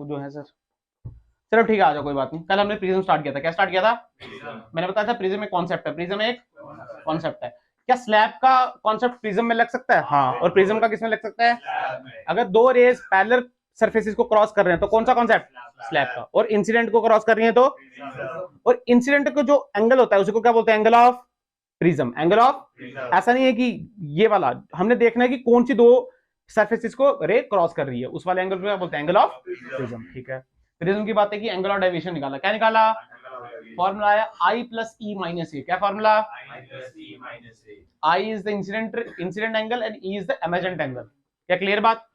जो है सर। चलो ठीक है, आ जाओ, कोई बात नहीं। कल हमने प्रिज्म स्टार्ट किया था। क्या स्टार्ट किया था? मैंने बताया था प्रिज्म एक कॉन्सेप्ट है, प्रिज्म एक कॉन्सेप्ट है। क्या स्लैब का कॉन्सेप्ट प्रिज्म में लग सकता है? हाँ। और प्रिज्म का किसमें लग सकता है? अगर दो रेज पैरेलल सरफेसेस को क्रॉस कर रहे हैं तो कौन सा कॉन्सेप्ट? स्लैब का। और इंसिडेंट को क्रॉस कर रही है तो, और इंसिडेंट को जो एंगल होता है उसी को क्या बोलते हैं? Angle of prism. Angle of, ऐसा नहीं है कि ये वाला, हमने देखना है कि कौन सी दो सरफेसेस को रे क्रॉस कर रही है, उस वाले एंगल को क्या बोलते हैं? Angle of prism. ठीक है, प्रिज्म की बात है कि एंगल ऑफ डेविएशन निकाला। क्या निकाला? फॉर्मूला है आई प्लस ई माइनस ए। क्या formula? I is the incident angle and E is the emergent angle. क्या क्लियर बात?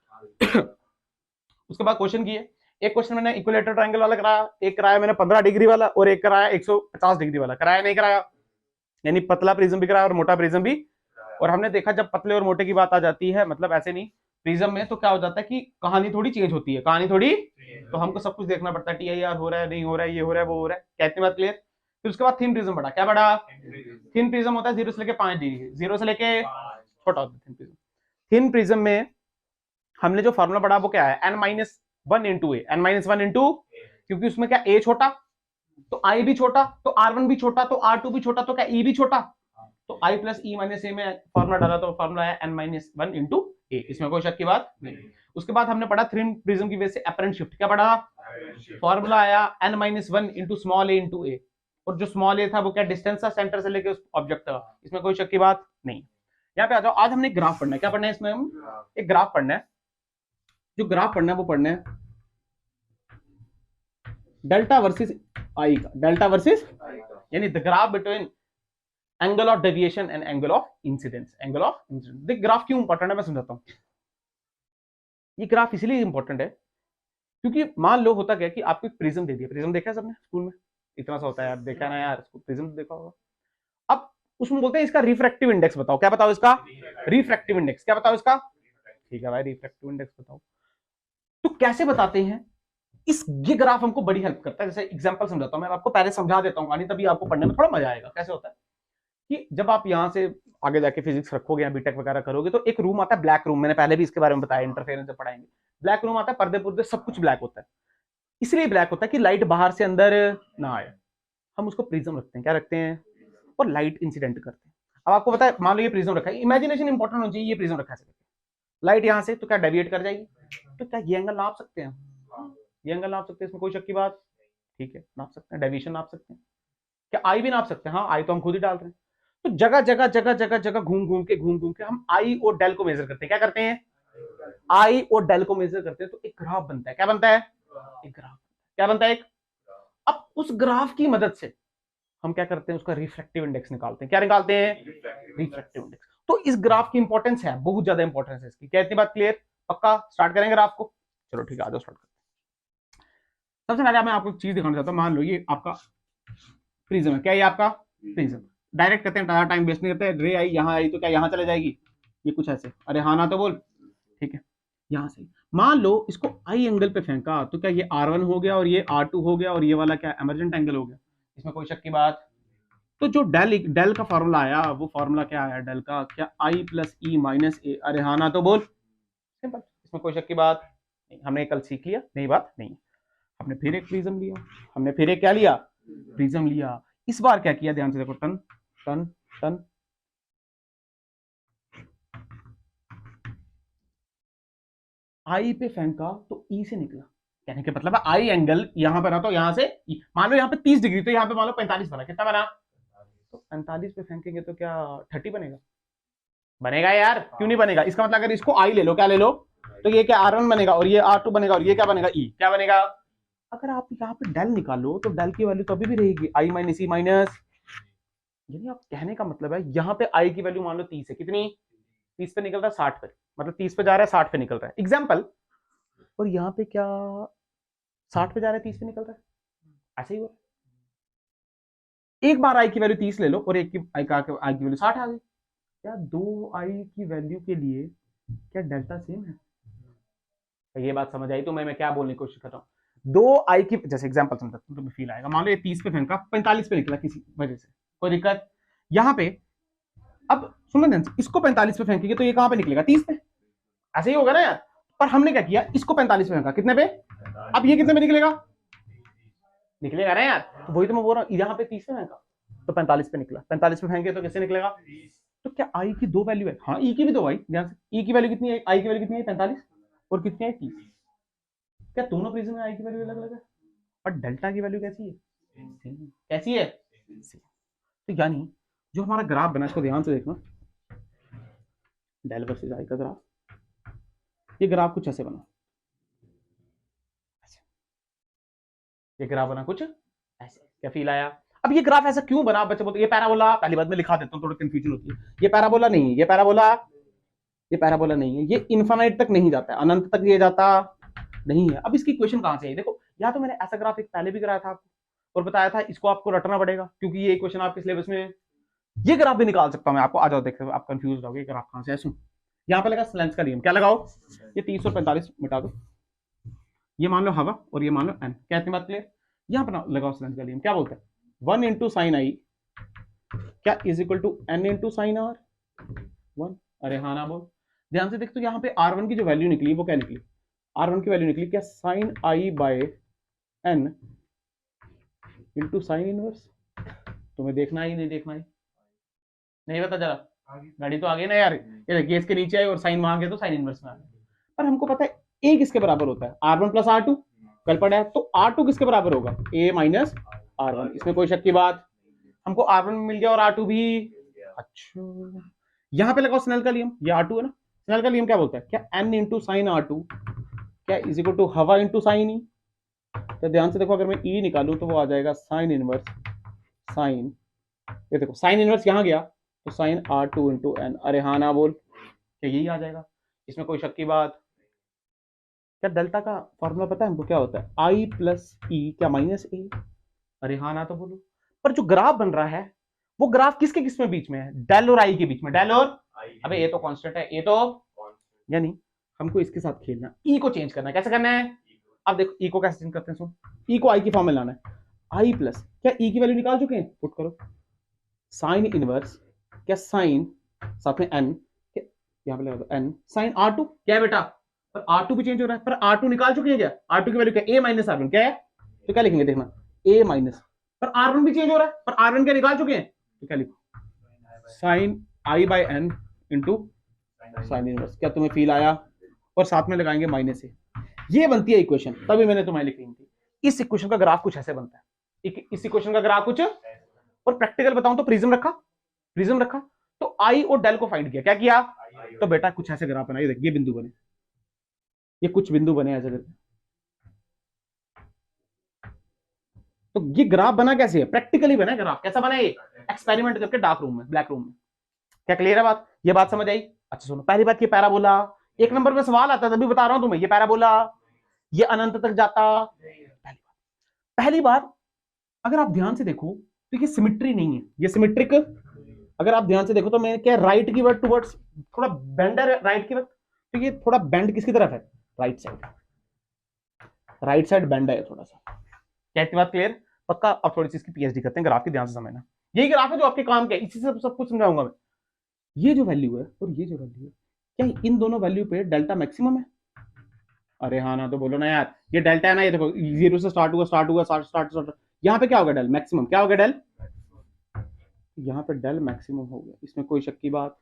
उसके बाद क्वेश्चन किए। एक क्वेश्चन मैंने इक्विलेटरल ट्रायंगल वाला कराया, एक कराया मैंने 15 डिग्री वाला, और एक कराया 150 डिग्री वाला। कराया नहीं कराया? यानी पतला प्रिज्म भी कराया और मोटा प्रिज्म भी। और हमने देखा जब पतले और मोटे की बात आ जाती है, मतलब ऐसे नहीं, प्रिज्म में तो क्या हो जाता है कि कहानी थोड़ी चेंज होती है, कहानी थोड़ी, तो हमको सब कुछ देखना पड़ता है, टीआईआर हो रहा है नहीं हो रहा है, ये हो रहा है वो हो रहा है। कहते बात क्लियर? फिर उसके बाद थिन प्रिज्म बढ़ा। क्या बढ़ा? थिन प्रिज्म होता है 0 से लेके 5 डिग्री, 0 से लेके छोटा होता है थिन प्रिज्म। थिन प्रिज्म में हमने जो फॉर्मूला पढ़ा वो क्या है? n-1 इंटू ए, n-1 इंटू, क्योंकि उसमें क्या ए छोटा तो आई भी छोटा, तो R1 भी छोटा तो R2 भी छोटा, तो क्या ई भी छोटा, तो I प्लस ई माइनस ए में फॉर्मूला डाला तो फॉर्मूला है n-1 इंटू ए। इसमें कोई शक की बात नहीं। उसके बाद हमने पढ़ा थिन प्रिज्म की वजह से अपरेंट शिफ्ट। क्या पढ़ा? फॉर्मूला आया n-1 इंटू स्मॉल ए इंटू ए, और जो स्मॉल ए था वो क्या डिस्टेंस था सेंटर से लेके उस ऑब्जेक्ट का। इसमें कोई शक की बात नहीं। यहाँ पे आ जाओ, आज हमने ग्राफ पढ़ना है। क्या पढ़ना है इसमें? हम एक ग्राफ पढ़ना है। जो ग्राफ पढ़ना है वो पढ़ना है डेल्टा वर्सेस आई का। डेल्टा वर्सेस यानी the graph between angle of deviation and angle of incidence. Angle of incidence. देख ग्राफ क्यों इंपॉर्टेंट है मैं समझाता हूं। ये ग्राफ इसलिए इंपॉर्टेंट है क्योंकि मान लो होता क्या कि आपको एक प्रिज्म दे दिया। प्रिज्म देखा है सबने स्कूल में? इतना सा होता है यार, देखा ना यार, प्रिज्म देखा होगा। अब उसमें बोलते हैं इसका रिफ्रैक्टिव इंडेक्स बताओ। क्या बताओ इसका? Refractive index. क्या बताओ इसका? ठीक है भाई, रिफ्रैक्टिव इंडेक्स बताओ। तो कैसे बताते हैं? ये ग्राफ हमको बड़ी हेल्प करता है। जैसे एग्जांपल समझाता हूं मैं आपको, पहले समझा देता हूं कहानी, तभी आपको पढ़ने में थोड़ा मजा आएगा। कैसे होता है कि जब आप यहां से आगे जाके फिजिक्स रखोगे या बीटेक वगैरह करोगे तो एक रूम आता है ब्लैक रूम। मैंने पहले भी इसके बारे में बताया, इंटरफेरेंस से पढ़ाएंगे। ब्लैक रूम आता है, पर्दे पुर्दे सब कुछ ब्लैक होता है। इसलिए ब्लैक होता है कि लाइट बाहर से अंदर ना आए। हम उसको प्रिज्म रखते हैं। क्या रखते हैं? और लाइट इंसिडेंट करते हैं। अब आपको पता है, मान लो ये प्रिज्म रखा है, इमेजिनेशन इंपॉर्टेंट होनी चाहिए। ये प्रिज्म रखा है, लाइट यहां से तो क्या डेविएट कर जाएगी, तो क्या ये एंगल नाप सकते हैं? ये एंगल नाप सकते हैं, इसमें कोई शक की बात? ठीक है, नाप सकते हैं। डेविएशन नाप सकते हैं। क्या आई भी नाप सकते हैं? हाँ, आई तो हम खुद ही डाल रहे हैं। तो जगह जगह जगह जगह जगह घूम घूम के हम आई और डेल को मेजर करते हैं। क्या करते हैं? आई और डेल को मेजर करते हैं, तो एक ग्राफ बनता है। क्या बनता है? एक ग्राफ। क्या बनता है? एक। अब उस ग्राफ की मदद से हम क्या करते हैं? उसका रिफ्रैक्टिव इंडेक्स निकालते हैं। क्या निकालते हैं? Refractive index. तो इस ग्राफ की इंपॉर्टेंस है, बहुत ज्यादा इंपॉर्टेंस है इसकी। क्या इतनी बात क्लियर? पक्का? स्टार्ट करेंगे ग्राफ को? चलो ठीक है, आ जाओ स्टार्ट करते हैं। सबसे पहले मैं आपको एक चीज दिखाना चाहता हूं। मान लो ये आपका प्रिज्म है। क्या ये आपका प्रिज्म? डायरेक्ट करते हैं, टाइम वेस्ट नहीं करते। रे आई यहाँ आई तो क्या यहाँ चले जाएगी? ये कुछ ऐसे, अरे हाँ ना तो बोल। ठीक है, यहां से मान लो इसको आई एंगल पे फेंका तो क्या ये R1 हो गया और ये R2 हो गया और ये वाला क्या एमर्जेंट एंगल हो गया। इसमें कोई शक की बात? तो जो डेल का फॉर्मूला आया, वो फॉर्मूला क्या आया डेल का? क्या आई प्लस ई माइनस ए। अरे हाँ ना तो बोल। सिंपल, इसमें कोई शक की बात नहीं। हमने कल सीख लिया, नई बात नहीं। हमने फिर एक प्रिज्म लिया, हमने फिर एक क्या लिया? प्रिज्म लिया। इस बार क्या किया? ध्यान से देखो, टन टन टन, आई पे फेंका तो ई से निकला। कहने का मतलब आई एंगल यहां पर, तो यहां से मान लो यहां पे 30 डिग्री, तो यहां पे मान लो 45 बना। कितना बना? तो 45 पे फेंकेंगे तो क्या 30 बनेगा? बनेगा यार, क्यों नहीं बनेगा? इसका मतलब अगर इसको आई ले लो, क्या ले लो, तो ये क्या R1 बनेगा और ये R2 बनेगा और ये क्या बनेगा? ई। क्या बनेगा? अगर आप यहाँ पे डेल निकालो तो डेल की वैल्यू तो अभी भी रहेगी आई माइनस ई माइनस। यानी आप कहने का मतलब है यहाँ पे आई की वैल्यू मान लो 30 है। कितनी? 30 पे निकल रहा है 60 पे, मतलब 30 पे जा रहा है 60 पे निकल रहा है, एग्जाम्पल। और यहाँ पे क्या 60 पे जा रहा है 30 पे निकल रहा है, ऐसे ही हुआ। एक बार आई की वैल्यू 30 ले लो और एक की आई की वैल्यू 60 आ गई। क्या दो आई की वैल्यू के लिए क्या डेल्टा सेम है? तो ये बात समझ आई तो मैं क्या बोलने की कोशिश कर रहा हूँ। दो आई की, जैसे एग्जांपल समझता हूँ तो फील आएगा। मान लो ये 30 पे फेंका, 45 पे निकला किसी वजह से, कोई दिक्कत? यहाँ पे अब सुनो ध्यान से, इसको 45 पे फेंकेंगे तो ये कहां पे निकलेगा? 30 पे। ऐसे ही होगा ना यार। पर हमने क्या किया? इसको 45 पे फेंका। कितने पे? अब ये कितने में निकलेगा, निकलेगा ना यार, तो वही तो मैं बोल रहा हूँ, यहाँ पे 30 पे फेंका तो 45 पे निकला, 45 पे फेंके तो कैसे निकलेगा, तो क्या आई की दो वैल्यू है, हाँ ई की भी दो भाई, ध्यान से ई की वैल्यू कितनी है, आई की वैल्यू कितनी है 45 और कितनी है 30, क्या दोनों प्रिज्म में आई की वैल्यू अलग अलग है, और डेल्टा की वैल्यू कैसी है, कैसी है, तो यानी जो हमारा ग्राफ बना इसको ध्यान से देखना, डेल वर्सेस आई का ग्राफ, ये ग्राफ कुछ ऐसे बना, ये ग्राफ बना कुछ ऐसे, क्या फील आया, अब ये ग्राफ ऐसा क्यों बना, बच्चे बोलते ये पैराबोला, पहली बात में लिखा देता हूँ थोड़ा कंफ्यूजन होती है, ये पैराबोला नहीं है, ये पैराबोला नहीं है, ये इन्फानाइट तक नहीं जाता है, अनंत तक ये जाता नहीं है। अब इसकी इक्वेशन कहां से है, देखो या तो मैंने ऐसा ग्राफ एक पहले भी कराया था आपको और बताया था इसको आपको रटना पड़ेगा क्योंकि ये इक्वेशन आपके सिलेबस में है, ये ग्राफ भी निकाल सकता हूं मैं आपको, आ जाओ देखते आप कंफ्यूज रहोगे ग्राफ कहां से है, सुन यहाँ पे लगा स्लेंथ का नियम, क्या लगाओ, ये 30 और 45 मिटा दो, ये मान लो हवा और ये मान लो एन, क्या इतनी बात क्लियर, यहाँ पर लगाओ स्लेंथ का नियम, क्या बोलते हैं 1 इंटू साइन आई क्या is equal to n into sine r 1, अरे हाँ ना बोल, ध्यान से देख तो यहाँ पे R1 की जो वैल्यू निकली वो क्या निकली, R1 की वैल्यू निकली क्या sine I by n into sine inverse, तुम्हें देखना ही नहीं, देखना ही नहीं बता जरा, गाड़ी तो आ गई ना यार, ये देखिए इसके नीचे आई और साइन वहां गया तो साइन इनवर्स में आ गया, पर हमको पता है ए किसके बराबर होता है, R1 प्लस R2 कल पड़ा है, तो R2 किसके बराबर होगा, ए माइनस R1, इसमें कोई शक की बात, हमको R1 मिल गया और R2 भी, अच्छा यहाँ पे लगाओ स्नेल का नियम, ये R2 है ना, स्नेल का नियम क्या बोलता है, क्या n इंटू साइन R2 क्या इज इक्वल टू हवा इंटू साइन ई, तो ध्यान से देखो अगर मैं ई निकालूं तो वो आ जाएगा साइन इनवर्स साइन, ये देखो साइन इनवर्स यहाँ गया तो साइन R2 इंटू एन, अरे हाँ ना बोल, क्या यही आ जाएगा, इसमें कोई शक की बात, क्या डेल्टा का फॉर्मूला पता है हमको क्या होता है, आई प्लस ई क्या माइनस ए, अरे हाँ ना तो बोलो, पर जो ग्राफ बन रहा है वो ग्राफ किसके किसमें बीच में है, डेल और आई के बीच में, डेल और अबे ये तो कांस्टेंट है, ये तो यानी हमको इसके साथ खेलना, ई को चेंज करना है, कैसे करना है, अब देखो ई को कैसे चेंज करते हैं, सुन ई को आई की फॉर्म में लाना है, आई प्लस क्या ई की वैल्यू निकाल चुके हैं, पुट करो साइन इनवर्स क्या साइन साथ में एन, यहाँ पे लगा दो एन साइन R2 क्या है बेटा, पर R2 भी चेंज हो रहा है, पर R2 निकाल चुके हैं क्या, R2 की वैल्यू क्या ए माइनस R1 क्या है, तो क्या लिखेंगे देखना ए माइनस, पर R1 भी चेंज हो रहा है, पर R1 क्या निकाल चुके हैं, तो क्या लिखो sine I by n into sine inverse, क्या तुम्हें फील आया, और साथ में लगाएंगे माइनस ए, ये बनती है इक्वेशन, तभी मैंने तुम्हें लिखी थी, इस इक्वेशन का ग्राफ कुछ ऐसे बनता है, इस इक्वेशन का ग्राफ कुछ, और प्रैक्टिकल बताऊं तो प्रिज्म रखा तो आई और डेल को फाइंड किया, क्या किया, तो बेटा कुछ ऐसे ग्राफ बना, ये देख ये बिंदु बने, ये कुछ बिंदु बने ऐसे करके, तो ये ग्राफ बना कैसे है, प्रैक्टिकली बना ग्राफ, कैसा बना ये, एक्सपेरिमेंट करके डार्क रूम में, ब्लैक रूम में, क्या क्लियर है बात, ये बात समझ आई, अच्छा सुनो पहली बात, ये पैराबोला, एक नंबर में सवाल आता है तभी बता रहा हूं तुम्हें, ये पैराबोला ये अनंत तक जाता, पहली बात अगर आप ध्यान से देखो तो ये सिमिट्री नहीं है, ये सिमिट्रिक, अगर आप ध्यान से देखो तो मैं क्या राइट की वर्ड टुवर्ड्स थोड़ा बेंड है राइट की वर्ड, तो ये थोड़ा बेंड किसकी तरफ है, राइट साइड बेंड है थोड़ा सा, क्या इतनी बात क्लियर, पक्का अब थोड़ी सी इसकी पीएचडी करते हैं ग्राफ की, ध्यान से समझना, यही ग्राफ है जो आपके काम के, इसी से सब कुछ समझाऊंगा मैं, ये जो वैल्यू है और ये जो वैल्यू है क्या इन दोनों वैल्यू पे डेल्टा मैक्सिमम है, अरे हाँ ना तो बोलो ना यार, ये डेल्टा है ना, ये देखो जीरो से स्टार्ट, यहाँ पे क्या होगा डेल मैक्सिमम, क्या होगा डेल, यहाँ पे डेल मैक्सिमम हो गया, इसमें कोई शक की बात,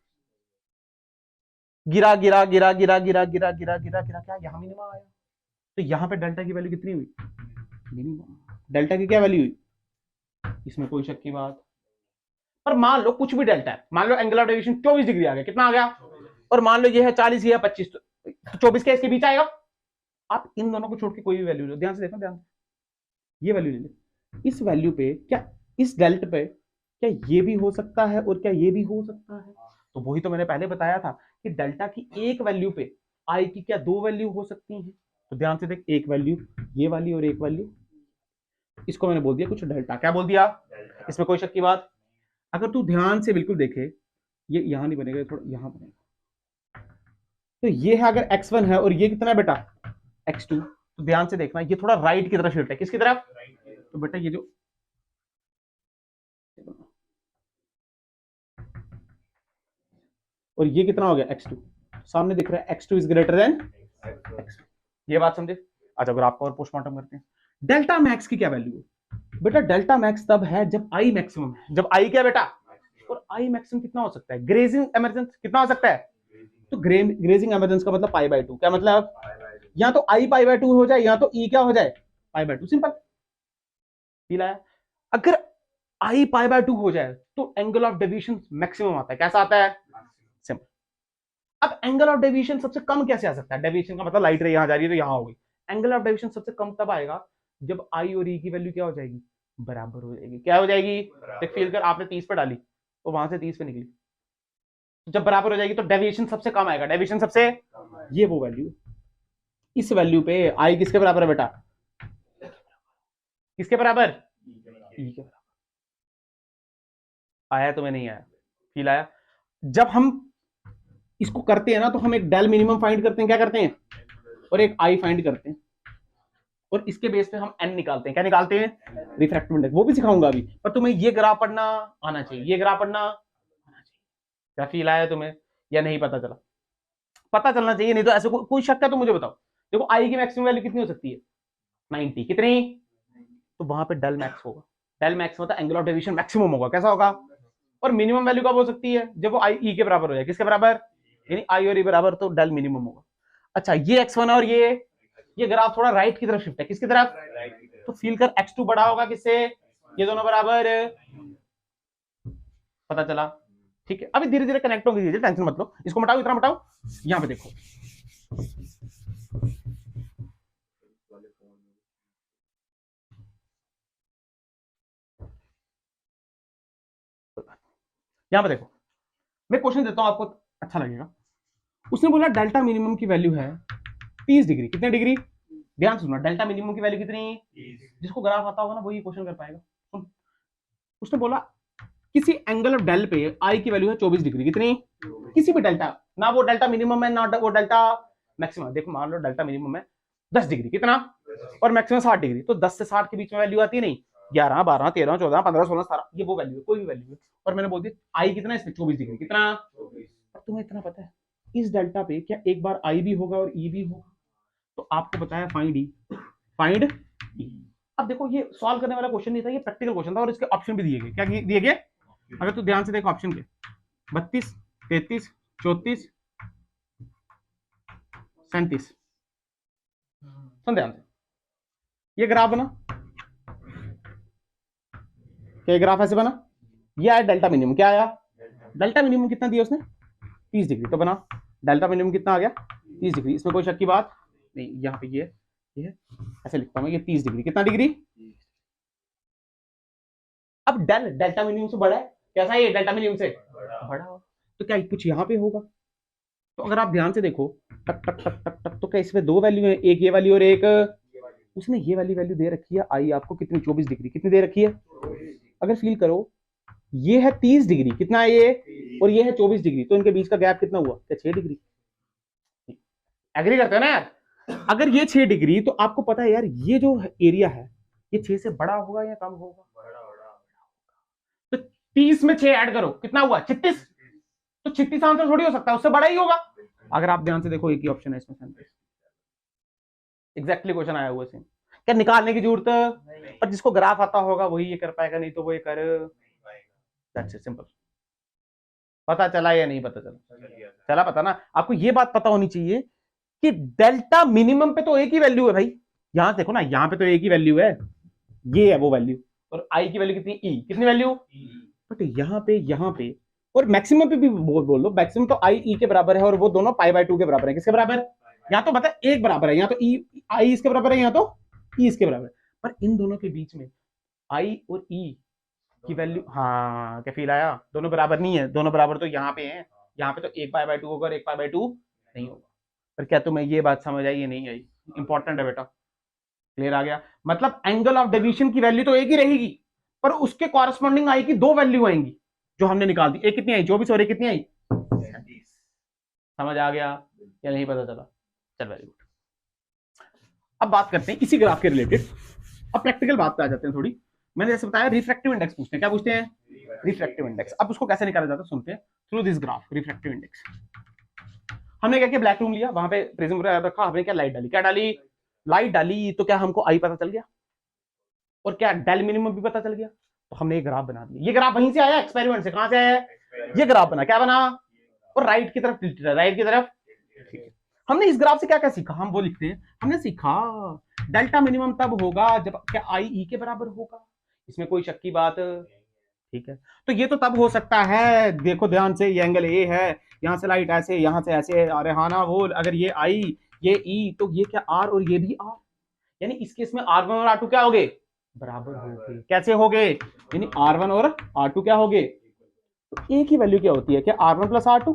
गिरा गिरा गिरा गिरा गिरा गिरा गिरा गिरा गिरा क्या यहाँ मिनिमम आया, तो यहाँ पे डेल्टा की वैल्यू कितनी हुई, मिनिमम, डेल्टा की क्या वैल्यू हुई, इसमें कोई शक की बात, पर मान लो कुछ भी डेल्टा है, मान लो एंगुलर डेविएशन 24 डिग्री आ गया, कितना आ गया, और मान लो ये है 40 या 25, तो 24 के इसके बीच आएगा, आप इन दोनों को छोड़ के कोई भी वैल्यू लो, ध्यान से देखो, ध्यान से ये वैल्यू ले लो, इस वैल्यू पे क्या इस डेल्ट पे क्या ये भी हो सकता है और क्या ये भी हो सकता है, तो वही तो मैंने पहले बताया था कि डेल्टा की एक वैल्यू पे आई की क्या दो वैल्यू हो सकती हैं, तो ध्यान से देख एक वैल्यू ये वाली और एक वैल्यू, इसको मैंने बोल दिया कुछ डेल्टा, क्या बोल दिया, इसमें कोई शक की बात, अगर तू ध्यान से बिल्कुल देखे ये यहां नहीं बनेगा, थोड़ा यहां बनेगा, तो ये है अगर x1 है और ये कितना है बेटा x2, तो ध्यान से देखना ये थोड़ा राइट की तरफ शिफ्ट है, किसकी तरफ, तो बेटा ये जो और ये कितना हो गया x2, सामने दिख रहा है x2 is greater than x1, ये बात समझे, अच्छा ग्राफ का और पोस्टमार्टम करते हैं। डेल्टा मैक्स की क्या वैल्यू है बेटा? डेल्टा मैक्स तब है जब आई मैक्सिमम है। जब आई क्या बेटा? और आई मैक्सिमम कितना हो सकता है? ग्रेजिंग एमरजेंस कितना हो सकता है? तो ग्रेजिंग एमरजेंस का मतलब π/2। क्या मतलब? या तो आई π/2 हो जाए या तो ई क्या हो जाए? π/2। सिंपल। फील आया? अगर आई π/2 हो जाए तो एंगल ऑफ डेविएशन मैक्सिमम आता है। कैसा आता है? सिंपल। अब एंगल ऑफ डेविएशन सबसे कम कैसे आ सकता है? डेविएशन का मतलब लाइट रे यहां जा रही है तो यहां हो गई। एंगल ऑफ डेविएशन सबसे कम तब आएगा जब आई और ई की वैल्यू क्या हो जाएगी? बराबर हो जाएगी। क्या हो जाएगी? देख फील कर, आपने 30 पे डाली तो वहां से 30 पे निकली, जब बराबर हो जाएगी तो डेविएशन सबसे कम आएगा। डेविएशन सबसे, ये वो वैल्यू, इस वैल्यू पे आई किसके बराबर है बेटा? किसके बराबर? ई के बराबर। आया तुम्हें? नहीं आया? फील आया? जब हम इसको करते हैं ना तो हम एक डेल मिनिमम फाइंड करते हैं। क्या करते हैं? और एक आई फाइंड करते हैं और इसके बेस पे हम एन निकालते हैं। क्या निकालते हैं? Refractive index. वो भी सिखाऊंगा अभी, पर तुम्हें ये ग्राफ पढ़ना आना चाहिए, ये ग्राफ पढ़ना आना चाहिए। क्या फील आया तुम्हें या नहीं पता चला? पता चलना चाहिए, नहीं तो ऐसे कोई शक है तो मुझे बताओ। देखो आई की मैक्सिमम वैल्यू कितनी हो सकती है? 90। कितनी? तो वहां पे डेल मैक्स होगा। डेल मैक्स मतलब एंगल ऑफ डेविएशन मैक्सिमम होगा। कैसा होगा? और मिनिमम वैल्यू कब हो सकती है? जब वो आई ई के बराबर हो जाए। किसके बराबर? यानी आई और ई बराबर, तो डेल मिनिमम होगा। अच्छा ये x1 और ये ग्राफ थोड़ा राइट की तरफ शिफ्ट है। किसकी तरफ? तो फील कर x2 बड़ा होगा किससे? ये दोनों बराबर। पता चला? ठीक है, अभी धीरे धीरे कनेक्ट होंगे, टेंशन मत लो। इसको मटाओ, इतना मटाओ। यहां पे देखो, यहां पे देखो, मैं क्वेश्चन देता हूं आपको, अच्छा लगेगा। उसने बोला डेल्टा मिनिमम की वैल्यू है 30 डिग्री। कितने डिग्री? ध्यान से सुनना, डेल्टा मिनिमम की वैल्यू कितनी? जिसको ग्राफ आता होगा ना वही क्वेश्चन कर पाएगा। सुन, उसने बोला किसी एंगल ऑफ डेल पे आई की वैल्यू है 24 डिग्री। कितनी? किसी भी डेल्टा, ना वो डेल्टा मिनिमम है ना वो डेल्टा मैक्सिमम। देखो मान लो डेल्टा मिनिमम है 10 डिग्री, कितना? और मैक्सिमम 60 डिग्री। तो 10 से 60 के बीच में वैल्यू आती है नहीं? 11, 12, 13, 14, 15, 16, 17, ये वो वैल्यू है, कोई भी वैल्यू है। और मैंने बोल दिया आई कितना है इसमें? 24 डिग्री। कितना? और तुम्हें इतना पता है इस डेल्टा पे क्या एक बार आई भी होगा और ई भी होगा? तो आपको बताया फाइंड ई, फाइंड ई। अब देखो ये सॉल्व करने वाला क्वेश्चन नहीं था, ये प्रैक्टिकल क्वेश्चन था और इसके ऑप्शन भी दिए गए। क्या दिए गए? अगर तू ध्यान से देखो ऑप्शन के, 32, 33, 34, 37। सुन ध्यान से, ये ग्राफ बना, क्या ग्राफ ऐसे बना? ये आया डेल्टा मिनिमम। क्या आया? डेल्टा मिनिमम कितना दिया उसने? 30 डिग्री। तो बना डेल्टा मिनिमम कितना आ गया? 30 डिग्री। इसमें कोई शक की बात नहीं। यहाँ पे ये ऐसे लिखता हूं मैं, ये 30 डिग्री। कितना डिग्री? अब डेल्टा मिनिमम से बड़ा है। कैसा है ये? डेल्टा मिनिमम से बड़ा हो तो क्या कुछ यहाँ पे होगा? तो अगर आप ध्यान से देखो, टक टक टक टक टक, तो क्या इसमें दो वैल्यू है? एक ये वाली और एक उसने ये वाली वैल्यू दे रखी है आई आपको कितनी? 24 डिग्री। कितनी दे रखी है? अगर फील करो, ये है 30 डिग्री, कितना है ये? और ये है 24 डिग्री, तो इनके बीच का गैप कितना हुआ? क्या 6 डिग्री? एग्री करते हैं ना यार? अगर ये 6 डिग्री, तो आपको पता है यार ये जो एरिया है ये 6 से बड़ा होगा या कम होगा? तो 30 में 6 ऐड करो, कितना हुआ? 36। तो 36 आंसर थोड़ी हो सकता है, उससे बड़ा ही होगा। अगर आप ध्यान से देखो एक ही ऑप्शन है इसमें, 37। एग्जैक्टली क्वेश्चन आया हुआ सेम। क्या निकालने की जरूरत? पर जिसको ग्राफ आता होगा वही ये कर पाएगा, नहीं तो वो ये कर। That's it, simple. पता चला या नहीं पता चला? चला पता ना? आपको ये बात पता होनी चाहिए कि डेल्टा मिनिमम पे तो एक ही वैल्यू है भाई। यहां देखो ना, यहाँ पे तो एक ही वैल्यू है, ये है वो वैल्यू। और आई की वैल्यू कितनी? ई। कितनी वैल्यू? बट यहाँ पे और मैक्सिमम पे भी बोल लो, मैक्सिमम तो आई ई के बराबर है और वो दोनों π/2 के बराबर है। किसके बराबर? यहाँ तो बता एक बराबर है, यहाँ तो ई आई इसके बराबर है, यहाँ तो ई इसके बराबर है। पर इन दोनों के बीच में आई और ई की वैल्यू, हाँ क्या फील आया? दोनों बराबर नहीं है। दोनों बराबर तो यहाँ पे है, यहाँ पे तो एक π/2 होगा और एक π/2 नहीं होगा। पर क्या तुम्हें ये बात समझ आई? ये नहीं आई? इंपॉर्टेंट है बेटा। क्लियर आ गया? मतलब एंगल ऑफ डेविएशन की वैल्यू तो एक ही रहेगी, पर उसके कॉरेस्पॉन्डिंग आई की दो वैल्यू आएंगी जो हमने निकाल दी। एक कितनी आई? 24 और एक कितनी आई? 37। समझ आ गया या नहीं पता चला? चल वेरी गुड। अब बात करते हैं इसी ग्राफ के रिलेटेड। अब प्रैक्टिकल बात पे आ जाते हैं थोड़ी। मैंने जैसे बताया रिफ्रैक्टिव इंडेक्स पूछते हैं। क्या पूछते हैं? Refractive index. अब उसको कैसे निकाला जाता है सुनते हैं। Through this graph refractive index. हमने क्या किया? ब्लैक रूम लिया, वहां पे प्रिज्म रखा, हमने क्या लाइट डाली? क्या डाली? लाइट डाली तो क्या हमको आई पता चल गया, और क्या डेल मिनिमम भी पता चल गया, तो हमने ये ग्राफ बना दिया। ये ग्राफ वहीं से आया, एक्सपेरिमेंट से। कहां से आया है? ये ग्राफ बना, क्या बना, और राइट की तरफ टिल्टेड है, राइट की तरफ। ठीक है, हमने इस ग्राफ से क्या क्या सीखा, हम वो लिखते हैं। हमने सीखा डेल्टा मिनिमम तब होगा जब क्या आई ई के बराबर होगा, इसमें कोई शक की बात। ठीक है, तो ये तो तब हो सकता है, देखो ध्यान से, ये एंगल ए है, यहां से लाइट ऐसे, यहां से ऐसे, अरे हाँ ना वो, अगर ये आई ये ई, तो ये क्या आर और ये भी आर, यानी इस केस में R1 और R2 क्या हो गए, बराबर हो गए। कैसे हो गए, यानी R1 और R2 क्या हो गए, तो ए की वैल्यू क्या होती है, क्या R1 प्लस R2,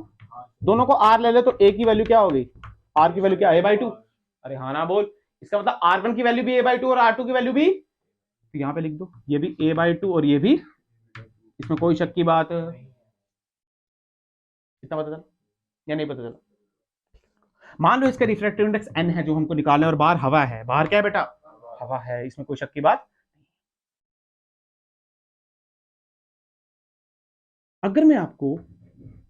दोनों को R ले ले तो ए की वैल्यू क्या हो गई, R की वैल्यू क्या, A/2। अरे हाँ ना बोल, इसका मतलब R1 की वैल्यू भी A/2 और R2 की वैल्यू भी, तो यहां पे लिख दो, ये भी A/2 और ये भी, इसमें कोई शक की बात। कितना पता चला या नहीं पता चला? मान लो इसका रिफ्रैक्टिव इंडेक्स n है जो हमको निकालना है, और बाहर हवा है, बाहर क्या है बेटा, हवा है, इसमें कोई शक की बात। अगर मैं आपको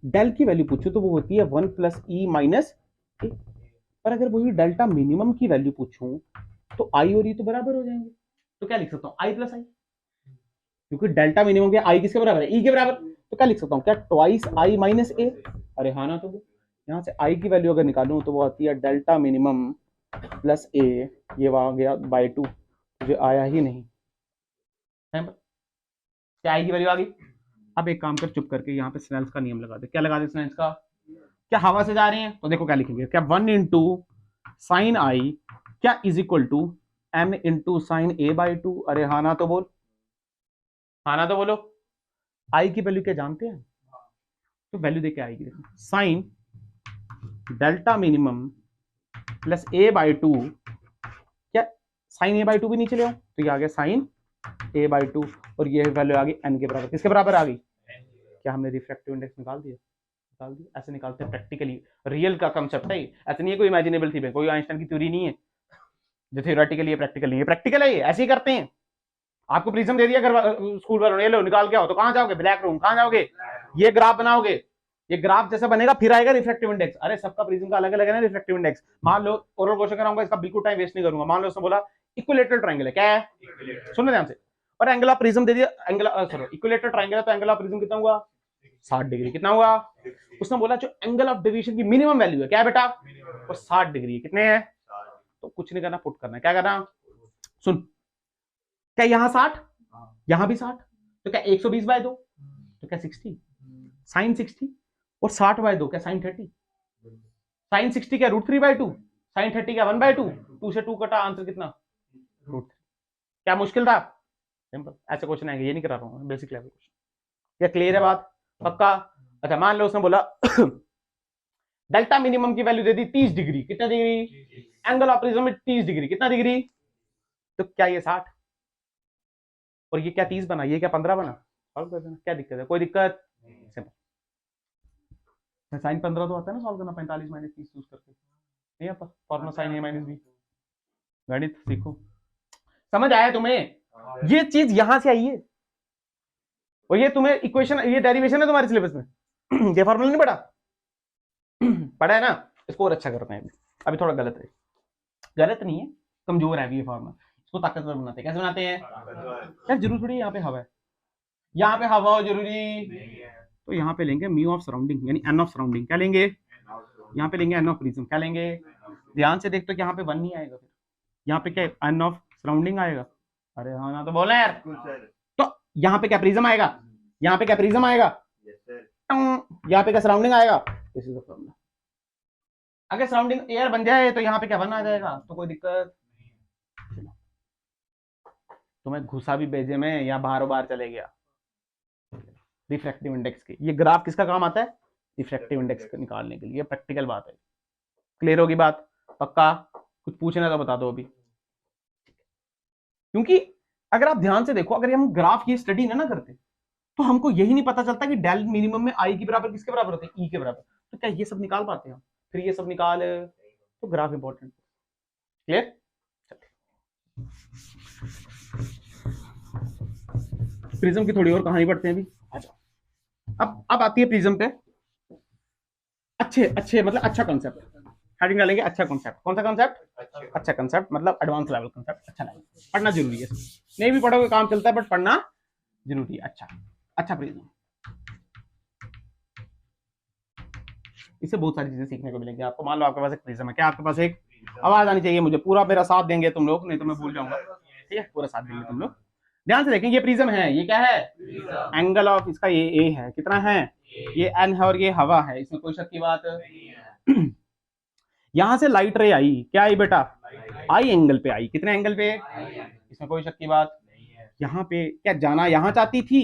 डेल की वैल्यू पूछूं तो वो होती है 1 प्लस ई माइनस ए, पर अगर वही डेल्टा मिनिमम की वैल्यू पूछूं तो आई और ई तो बराबर हो जाएंगे, तो क्या लिख सकता हूं, आई प्लस आई, क्योंकि डेल्टा मिनिमम के आई किसके बराबर है, ई के बराबर, तो क्या लिख सकता हूं, क्या ट्वाइस आई माइनस ए। अरे हाँ ना, तो यहां से आई की वैल्यू अगर निकालूं तो वो आती है डेल्टा मिनिमम प्लस ए, ये वहां गया बाय 2, जो आया ही नहीं है, क्या आई की वैल्यू आ गई। अब एक काम कर, चुप करके यहाँ पे स्नेल्स का नियम लगा दे। क्या लगा दे स्नेल्स का, क्या हवा से जा रही है, तो देखो क्या लिखेंगे, क्या 1 इंटू साइन आई क्या is equal to m into sine A/2। अरे हाँ ना तो बोल, हाँ ना तो बोलो, आई की वैल्यू क्या जानते हैं, तो वैल्यू देके आएगी, sine delta minimum plus A/2, क्या साइन A/2 भी नीचे ले आओ, तो ये आ गया साइन A/2, और ये वैल्यू आ गई n के बराबर, किसके बराबर आ गई, क्या हमने रिफ्रैक्टिव इंडेक्स निकाल दिया, निकाल दिया। ऐसे निकालते हैं प्रैक्टिकली, रियल का कंसेप्ट है, ऐसे नहीं है कोई इमेजिनेबल थी, कोई आइंस्टाइन की थ्योरी नहीं है जो थ्योरेटिकल है, प्रैक्टिकल नहीं है, प्रैक्टिकल है ये, ऐसे ही करते हैं। आपको प्रिज्म दे दिया घर स्कूल वालों ने, लो निकाल के आओ, तो कहां जाओगे, ब्लैक रूम, कहां जाओगे, ये ग्राफ बनाओगे, ये ग्राफ जैसा बनेगा फिर आएगा रिफ्रैक्टिव इंडेक्स। अरे सबका प्रिज्म का अलग अलग है ना रिफ्रैक्टिव इंडेक्स। मान लो ओरल क्वेश्चन कराऊंगा, इसका बिल्कुल टाइम वेस्ट नहीं करूंगा। मान लो उसने बोला इक्विलेटरल ट्रायंगल है, क्या है, सुनना ध्यान से, और एंगल ऑफ प्रिज्म दे दिया, एंगल सॉरी इक्विलेटरल ट्रायंगल है, तो एंगल ऑफ प्रिज्म कितना हुआ, 60 डिग्री। कितना हुआ, उसने बोला जो एंगल ऑफ डेविएशन की मिनिमम वैल्यू है, क्या है बेटा, वो 60 डिग्री, कितने हैं, तो कुछ नहीं करना, पुट करना, क्या करना, सुन, क्या यहाँ 60, यहां भी 60, तो क्या 120/2, तो क्या 60, साइन 60, और 60/2 क्या साइन 30, साइन 60 क्या √3/2, साइन 30 क्या 1/2, 2 से 2 कटा, आंसर कितना, √3। क्या मुश्किल था, सिंपल, ऐसे क्वेश्चन आएंगे, ये नहीं करा रहा हूँ, बेसिक लेवल क्वेश्चन। क्या क्लियर है बात, पक्का। अच्छा मान लो उसने बोला डेल्टा मिनिमम की वैल्यू दे दी 30 डिग्री, कितना डिग्री, एंगल ऑफ प्रिज्म में 30 डिग्री, कितना डिग्री, तो क्या ये 60, और ये क्या 30 बना, ये क्या 15 बना, सॉल्व कर देना, क्या दिक्कत है, कोई दिक्कत, सिंपल। साइन 15 तो आता है ना सॉल्व करना, 45 माइनस 30 यूज करके, नहीं आता फॉर्मूला साइन ए माइनस बी, गणित सीखो, समझ आया तुम्हें, ये चीज यहां से आई है, और ये तुम्हें इक्वेशन, ये डेरिवेशन है तुम्हारे सिलेबस में ये फॉर्मूला नहीं पढ़ा, पढ़ा है ना, इसको और अच्छा करते हैं, अभी थोड़ा गलत है, गलत नहीं है, कमजोर है अभी ये फॉर्मूला, इसको ताकतवर बनाते हैं, कैसे बनाते हैं यार, जरूर थोड़ी यहाँ पे हवा है, यहाँ पे हवा हो जरूरी, तो यहाँ पे लेंगे म्यू ऑफ सराउंडिंग, यानी एन ऑफ सराउंडिंग, क्या लेंगे, यहाँ पे लेंगे एन ऑफ प्रिज्म, क्या लेंगे, ध्यान से देख, तो यहाँ पे 1 नहीं आएगा, फिर यहाँ पे क्या एन ऑफ सराउंडिंग आएगा, अरे हाँ ना तो बोले यार, तो यहाँ पे क्या प्रिज्म आएगा, यहाँ पे क्या प्रिज्म आएगा, यहाँ पे क्या सराउंडिंग आएगा, दिस इज द फॉर्मूला। अगर सराउंडिंग एयर बन जाए तो यहाँ पे क्या 1 आ जाएगा, तो कोई दिक्कत, तुम्हें घुसा भी भेजे में या बाहर बाहर चले गया, रिफ्रैक्टिव इंडेक्स के, ये ग्राफ किसका काम आता है, रिफ्रैक्टिव इंडेक्स निकालने के लिए, प्रैक्टिकल बात है, क्लियर होगी बात, पक्का, कुछ पूछना तो बता दो अभी, क्योंकि अगर आप ध्यान से देखो, अगर हम ग्राफ की स्टडी ना करते तो हमको यही नहीं पता चलता कि डेल मिनिमम में आई की बराबर किसके बराबर होते हैं, ई के बराबर, तो क्या ये सब निकाल पाते हैं हम, फिर ये सब निकाल, तो ग्राफ इंपॉर्टेंट, क्लियर। प्रिज्म की थोड़ी और कहानी पढ़ते हैं अभी, अब आती है प्रिज्म पे, अच्छे अच्छे मतलब अच्छा कॉन्सेप्ट, हेडिंग डालेंगे अच्छा कॉन्सेप्ट। कौन सा कॉन्सेप्ट? अच्छा कॉन्सेप्ट मतलब एडवांस लेवल कॉन्सेप्ट, अच्छा लेवल, पढ़ना जरूरी है। नहीं भी पढ़ोगे काम चलता है, बट पढ़ना जरूरी है। अच्छा अच्छा प्रिज्म, इससे बहुत सारी चीजें सीखने को मिलेंगी आपको। मान लो आपके पास एक प्रिज्म है, क्या आपके पास एक आवाज आनी चाहिए मुझे, पूरा मेरा साथ देंगे तुम लोग, नहीं तो मैं भूल जाऊंगा, ठीक है, पूरा साथ देंगे तुम लोग। ध्यान से देखें, ये प्रिज्म है, ये क्या है? एंगल ऑफ इसका ये ए है, कितना है? ये एन है और ये हवा है, इसमें कोई शक की बात यहां से लाइट रे आई, क्या आई बेटा? आई एंगल पे आई, कितने एंगल पे? इसमें कोई शक की बात। यहाँ पे क्या जाना यहाँ चाहती थी,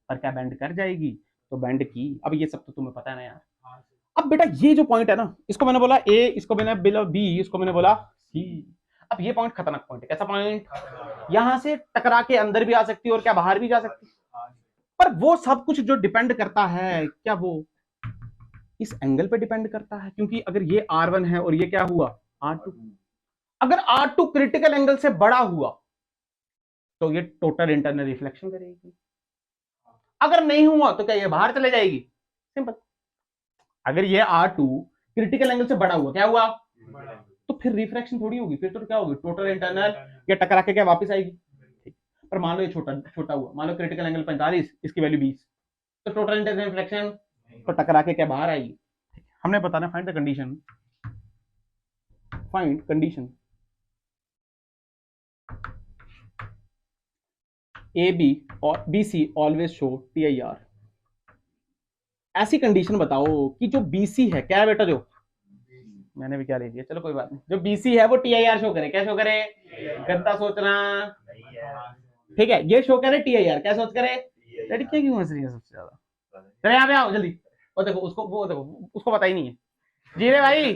पर क्या बेंड कर जाएगी? तो बेंड की। अब ये सब तो तुम्हें पता है ना यार। अब बेटा ये जो पॉइंट है ना, इसको मैंने बोला ए, इसको मैंने बोला बी, इसको मैंने बोला सी। अब ये पॉइंट खतरनाक पॉइंट है। कैसा पॉइंट? यहां से टकरा के अंदर भी आ सकती है और क्या बाहर भी जा सकती है। पर वो सब कुछ जो डिपेंड करता है, क्या वो इस एंगल पे डिपेंड करता है? क्योंकि अगर ये R1 है और ये क्या हुआ R2, अगर R2 क्रिटिकल एंगल से बड़ा हुआ तो ये टोटल इंटरनल रिफ्लेक्शन करेगी। अगर नहीं हुआ तो क्या ये बाहर चले जाएगी? सिंपल। अगर ये R2 क्रिटिकल एंगल से बड़ा हुआ, क्या हुआ? तो फिर रिफ्रैक्शन थोड़ी होगी, फिर तो क्या होगी? टोटल इंटरनल, या टकरा के क्या वापस आएगी? पर मान लो ये छोटा छोटा हुआ, मान लो क्रिटिकल एंगल 45, इसकी वैल्यू 20, तो टोटल इंटरनल रिफ्लेक्शन तो टकरा के क्या बाहर आएगी? हमने बताना find the condition, find condition A B और B C always show TIR। ऐसी कंडीशन बताओ कि जो BC है, क्या है बेटा? जो मैंने भी क्या ले लिया, चलो कोई बात नहीं, जो BC है वो TIR शो करे। क्या शो करे? गद्दा सोचना, ठीक है, ये शो करे TIR, क्या सोच करे? लड़कियां क्यों हंस रही है सबसे ज्यादा? चले यहाँ पे आओ जल्दी। वो देखो उसको, वो देखो उसको पता ही नहीं है। जीले भाई,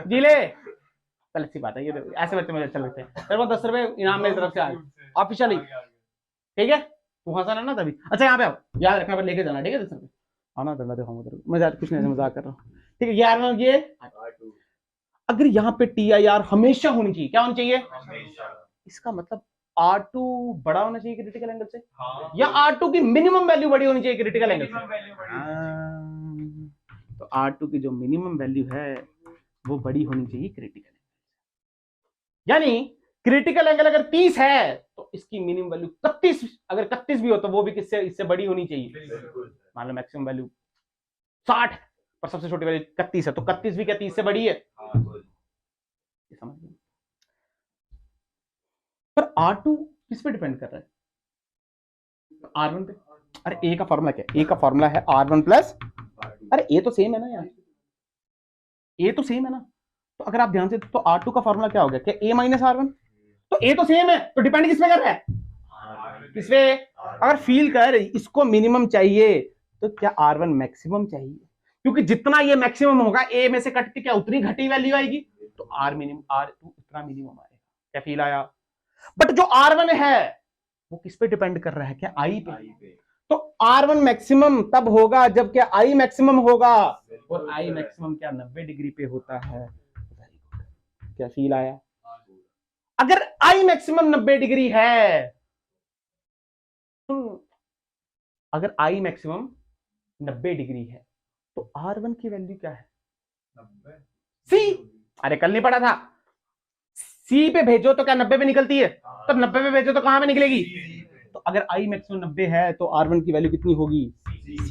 जीले, चल अच्छी बात है, ये ऐसे बच्चे मुझे अच्छा लगते हैं। तेरे को 10 रुपए इनाम मेरी तरफ से आए ऑफिशियली, ठीक है? तू हंसा ना तभी। अच्छा यहाँ पे आओ, याद रखना पर लेके जाना, ठीक है? 10 रुपए आना, धंधा दिखाऊंगा तेरे को। मैं कुछ नहीं, मजाक कर रहा हूँ, ठीक है यार। ये अगर यहाँ पे TIR हमेशा होनी चाहिए, क्या होनी चाहिए? इसका मतलब R2 बड़ा होना चाहिए क्रिटिकल एंगल से, या R2 की मिनिमम वैल्यू बड़ी होनी चाहिए क्रिटिकल एंगल से? तो R2 की जो मिनिमम वैल्यू है वो बड़ी होनी चाहिए क्रिटिकल एंगल, यानी क्रिटिकल एंगल अगर 30 है तो इसकी मिनिमम वैल्यू 31, अगर 31 भी हो तो वो भी किससे, इससे बड़ी होनी चाहिए। मान लो मैक्सिमम वैल्यू 60 पर सबसे छोटी वैल्यू 31 है, तो 31 भी क्या 30 से बड़ी है? समझ गए? पर R2 किस पे डिपेंड कर रहा है? R1 पे। अरे ए का फॉर्मूला क्या है? ए का फॉर्मूला है R1 प्लस, अरे ए तो सेम है ना यार, ए तो सेम है ना। तो अगर आप ध्यान से तो R2 का फॉर्मूला क्या हो गया? क्या A माइनस R1? तो ए तो सेम है, तो डिपेंड किस पे कर रहा है? किस पे? अगर फील कर इसको मिनिमम चाहिए तो क्या R1 मैक्सिमम चाहिए? क्योंकि जितना ये मैक्सिमम होगा ए में से कट के क्या उतनी घटी वैल्यू आएगी, तो R2 उतना मिनिमम आएगा। क्या फील आया? बट जो R1 है वो किस पे डिपेंड कर रहा है? क्या I पे। तो R1 मैक्सिमम तब होगा जब क्या I मैक्सिमम होगा, और I मैक्सिमम क्या 90 डिग्री पे होता है। क्या फील आया? अगर I मैक्सिमम 90 डिग्री है, अगर I मैक्सिमम 90 डिग्री है तो R1 की वैल्यू क्या है? 90 C। अरे कल नहीं पढ़ा था, C पे भेजो तो क्या 90 पे निकलती है, तब 90 पे भेजो तो कहां पे निकलेगी? तो अगर I मैक्सिमम 90 है तो R1 की वैल्यू कितनी होगी? C।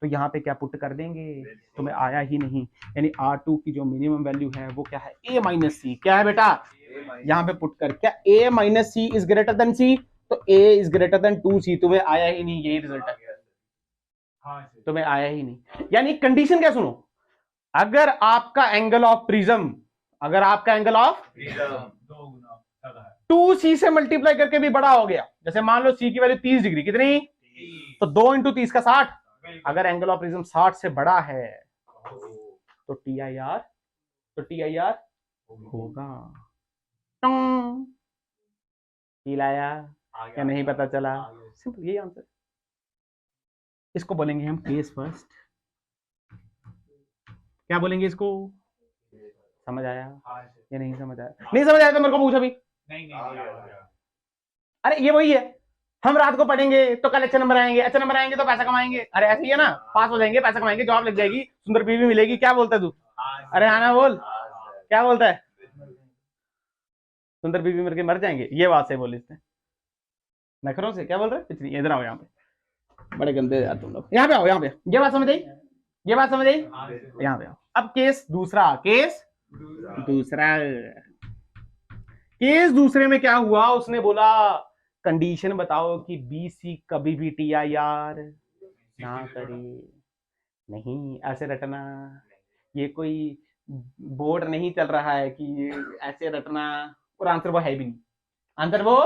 तो यहाँ पे क्या पुट कर देंगे? तुम्हें आया ही नहीं, यानी R2 की जो मिनिमम वैल्यू है वो क्या है? A minus C। क्या है बेटा? यहाँ पे पुट कर, क्या A minus C is greater than C? तो A is greater than 2C। तुम्हें आया ही नहीं, यही रिजल्ट है, तुम्हें आया ही नहीं। यानी कंडीशन क्या सुनो, अगर आपका एंगल ऑफ प्रिज्म, अगर आपका एंगल ऑफ 2C से मल्टीप्लाई करके भी बड़ा हो गया, जैसे मान लो C की वैल्यू 30 डिग्री, कितनी? तो 2 इंटू 30 का 60। अगर एंगल ऑफ प्रिज्म 60 से बड़ा है तो TIR होगा। हिलाया क्या? नहीं पता चला? सिंपल, यही आंसर। इसको बोलेंगे हम केस फर्स्ट। क्या बोलेंगे इसको? समझ आया या नहीं समझ आया? नहीं समझ आया तो मेरे को पूछो भी। नहीं। अरे ये वही है, हम रात को पढ़ेंगे तो कल अच्छे नंबर आएंगे, अच्छे नंबर आएंगे तो पैसा कमाएंगे। अरे ऐसे ही है ना, पास हो जाएंगे, पैसा कमाएंगे, जॉब लग जाएगी, सुंदर बीवी मिलेगी। क्या बोलता तू? अरे आना बोल, क्या बोलता है? सुंदर बीबी मर के मर जाएंगे, ये बात से बोली इसने नखरों से। क्या बोल रहे कुछ नहीं, इधर आओ यहाँ पे, बड़े गंदे यार तुम लोग। यहाँ पे आओ, यहाँ पे, ये बात समझ आई, ये बात समझ आई, यहाँ पे आओ। अब केस दूसरा, केस दूसरा, केस दूसरे में क्या हुआ, उसने बोला कंडीशन बताओ कि बी सी कभी भी टी आई आर ना करे। नहीं ऐसे रटना, ये कोई बोर्ड नहीं चल रहा है कि ऐसे रटना, और आंसर वो है भी नहीं, आंसर वो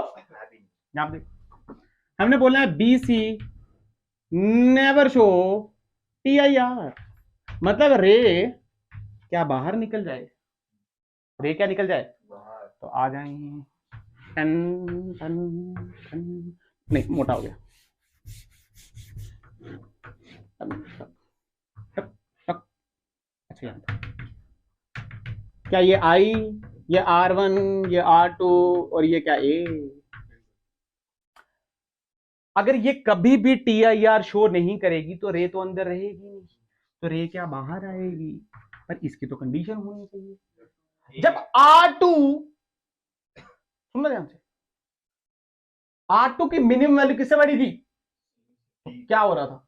यहाँ पे हमने बोला है B C never show T I R, मतलब रे क्या बाहर निकल जाए, रे क्या निकल जाए, तो आ जाएंगे टन टन टन, नहीं मोटा हो गया, अच्छा यहाँ क्या ये आई, ये R1, ये R2 और ये क्या ए, अगर ये कभी भी TIR शो नहीं करेगी तो रे तो अंदर रहेगी नहीं, तो रे क्या बाहर आएगी, पर इसकी तो कंडीशन होनी चाहिए। जब R2, सुनना ध्यान से, R2 की मिनिमम वैल्यू किससे बड़ी थी, तो क्या हो रहा था,